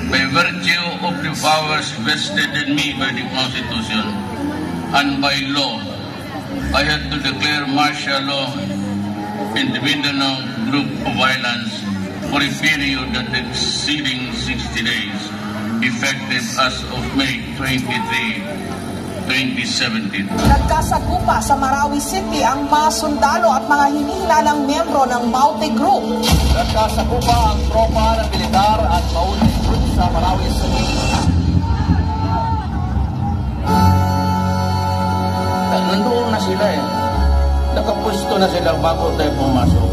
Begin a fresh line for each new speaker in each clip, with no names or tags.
By virtue of the powers vested in me by the Constitution and by law, I had to declare martial law in the Mindanao Group of Islands for a period that exceeding 60 days, effective as of May 23, 2017.
Nagkasagupa sa Marawi City ang mga sundalo at mga hinihinalang miyembro ng Maute Group.
Nagkasagupa ang tropa ng militar at Maute Group sa Marawi City.
Nandoon na sila eh. Nakapwesto na sila bago tayo pumasok.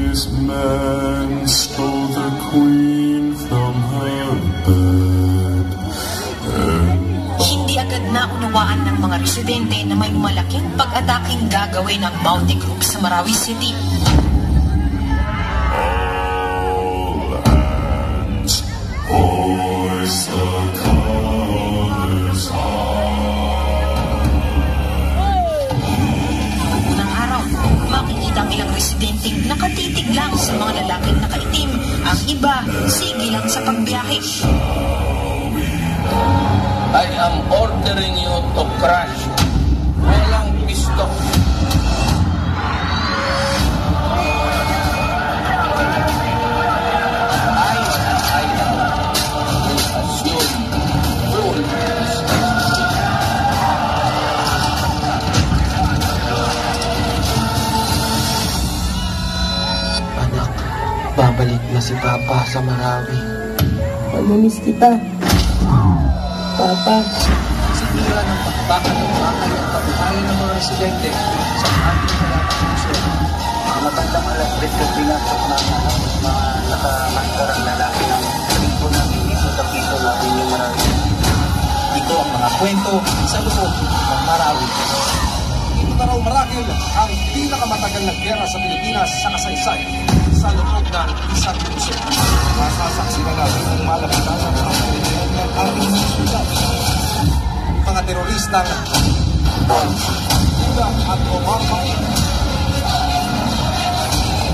His man stole the queen from her bed.
Hindi agad naunawaan ng mga residente na may malaking pag-ataking gagawin ng Maute Group sa Marawi City.
All hands, hoist the colors high.
Unang araw, makikita ang ilang residenteng nakatitig lang sa mga lalaking nakaitim. Ang iba, sige lang sa pagbiyahe.
I am ordering you to crash. Walang pisto. I will assume full
Anak, babalik na si Papa sa Marawi.
Mamimiss kita, Papa.
Sinira ng pagbakan ng bahay at pabuhayan ng mga residente sa ating mga
matandang alas 3 na pinasok na mga nakamaskarang lalaki ng tribo namin dito sa piso natin yung Marawi.
Ito ang mga kwento sa loob ng Marawi. Ito na raw marahil ang pinakamatagal na gera sa Pilipinas sa kasaysayan sa loob ng isang puso. Masasaksi na natin ang malapitan ng mga Pilipino ng ating mga syudad. Mga teroristang Buda at Omar.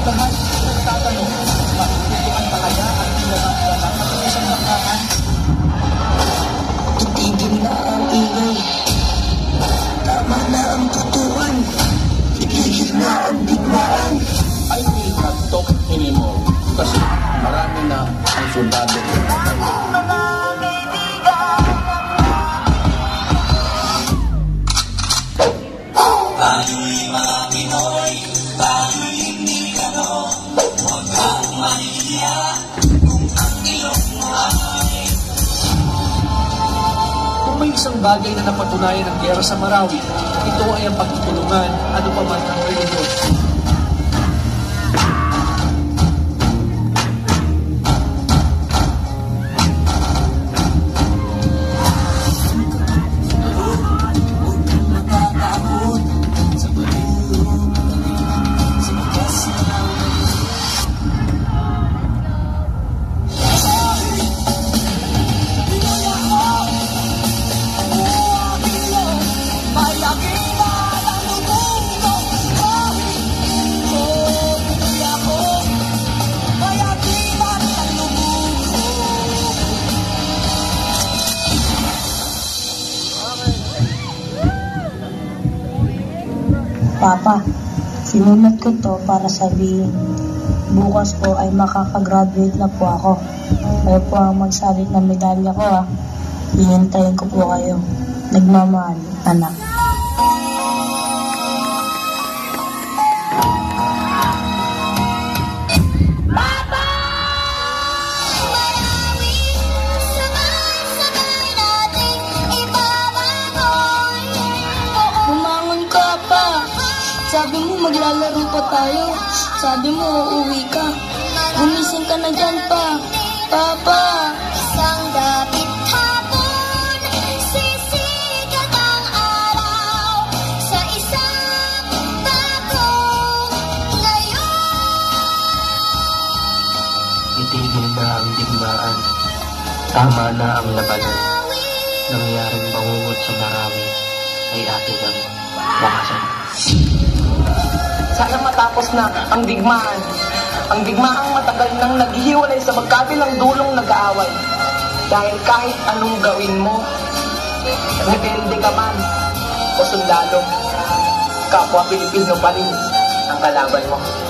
Lahat ng tatanong, matutukan pa kaya ang pinagagalang at isang nakaraan?
Titigil na ang ingay. Tama na ang tutuan. Titigil na ang digmaan.
I will not talk anymore kasi marami na ang soldado.
Tayo'y mga Pinoy, tayo'y hindi gano. Huwag kang mahihiya kung ang ilong mo ay.
Kung may isang bagay na napatunayan ng gera sa Marawi, ito ay ang pagtutulungan ano pa man ang reliyon.
Papa, sinunod ko to para sabihin, bukas po ay makakagraduate na po ako. Kayo po ang magsalit ng medalya ko ha. Hihintayin ko po kayo. Nagmamahal, anak.
Sabi mo maglalaro pa tayo. Sabi mo uuwi ka. Gumising ka na dyan pa. Papa!
Isang dapit hapon, sisikat ang araw sa isang bagong ngayon.
Itigil na ang digmaan. Tama na ang labanan. Nangyaring bangungot sa Marawi ay ating ang wakasan.
Sana matapos na ang digmaan. Ang digmaang matagal nang naghihiwalay sa magkabilang dulong nag-aaway. Dahil kahit anong gawin mo, rebelde ka man o sundalo, kapwa Pilipino pa rin ang kalaban mo.